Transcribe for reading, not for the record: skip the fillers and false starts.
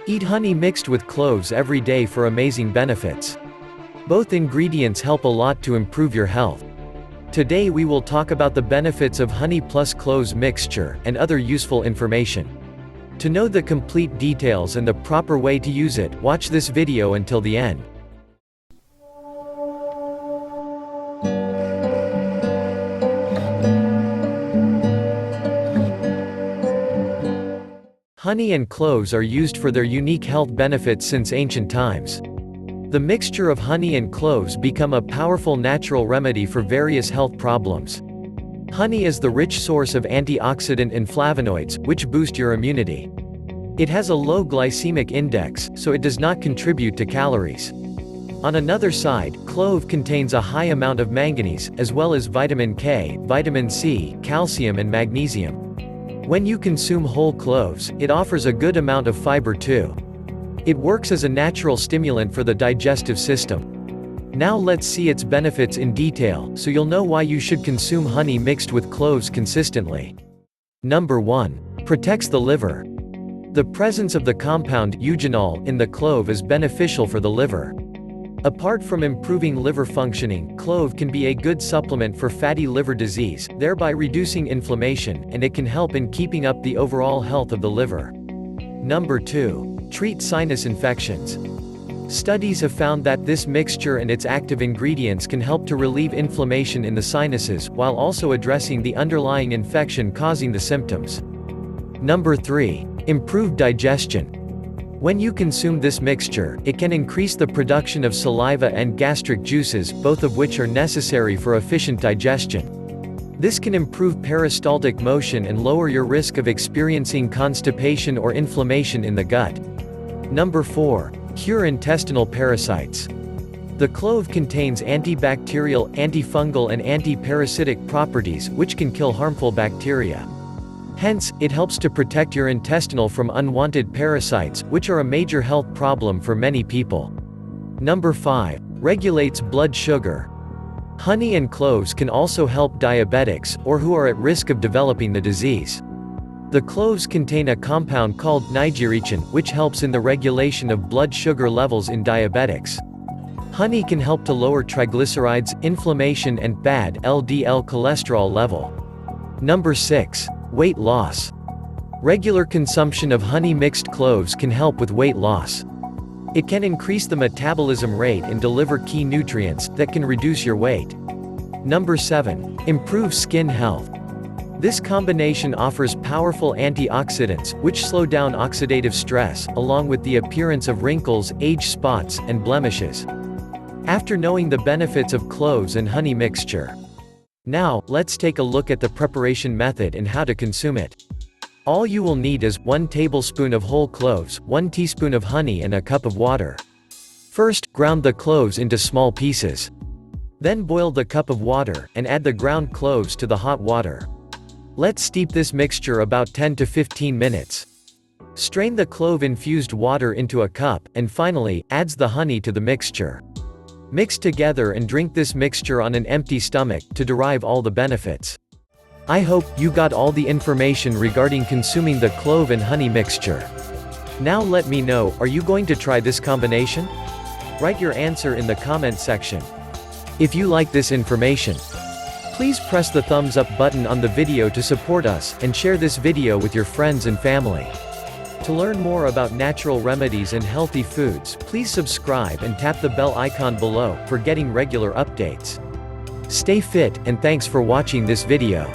Eat honey mixed with cloves every day for amazing benefits. Both ingredients help a lot to improve your health. Today we will talk about the benefits of honey plus cloves mixture, and other useful information. To know the complete details and the proper way to use it, watch this video until the end. Honey and cloves are used for their unique health benefits since ancient times. The mixture of honey and cloves become a powerful natural remedy for various health problems. Honey is the rich source of antioxidant and flavonoids, which boost your immunity. It has a low glycemic index, so it does not contribute to calories. On another side, clove contains a high amount of manganese, as well as vitamin K, vitamin C, calcium and magnesium. When you consume whole cloves, it offers a good amount of fiber too. It works as a natural stimulant for the digestive system. Now let's see its benefits in detail, so you'll know why you should consume honey mixed with cloves consistently. Number 1. Protects the liver. The presence of the compound eugenol in the clove is beneficial for the liver. Apart from improving liver functioning, clove can be a good supplement for fatty liver disease, thereby reducing inflammation, and it can help in keeping up the overall health of the liver. Number 2. Treat sinus infections. Studies have found that this mixture and its active ingredients can help to relieve inflammation in the sinuses, while also addressing the underlying infection causing the symptoms. Number 3. Improved digestion. When you consume this mixture, it can increase the production of saliva and gastric juices, both of which are necessary for efficient digestion. This can improve peristaltic motion and lower your risk of experiencing constipation or inflammation in the gut. Number 4. Cure intestinal parasites. The clove contains antibacterial, antifungal and anti-parasitic properties, which can kill harmful bacteria. Hence, it helps to protect your intestinal from unwanted parasites, which are a major health problem for many people. Number 5. Regulates blood sugar. Honey and cloves can also help diabetics, or who are at risk of developing the disease. The cloves contain a compound called nigericin, which helps in the regulation of blood sugar levels in diabetics. Honey can help to lower triglycerides, inflammation and bad LDL cholesterol level. Number 6. Weight loss. Regular consumption of honey mixed cloves can help with weight loss. It can increase the metabolism rate and deliver key nutrients that can reduce your weight. Number 7. Improve skin health. This combination offers powerful antioxidants, which slow down oxidative stress, along with the appearance of wrinkles, age spots, and blemishes. After knowing the benefits of cloves and honey mixture, now, let's take a look at the preparation method and how to consume it. All you will need is 1 tablespoon of whole cloves, 1 teaspoon of honey and a cup of water. First, ground the cloves into small pieces. Then boil the cup of water, and add the ground cloves to the hot water. Let's steep this mixture about 10 to 15 minutes. Strain the clove-infused water into a cup, and finally, adds the honey to the mixture. Mix together and drink this mixture on an empty stomach, to derive all the benefits. I hope you got all the information regarding consuming the clove and honey mixture. Now let me know, are you going to try this combination? Write your answer in the comment section. If you like this information, please press the thumbs up button on the video to support us, and share this video with your friends and family. To learn more about natural remedies and healthy foods, please subscribe and tap the bell icon below for getting regular updates. Stay fit, and thanks for watching this video.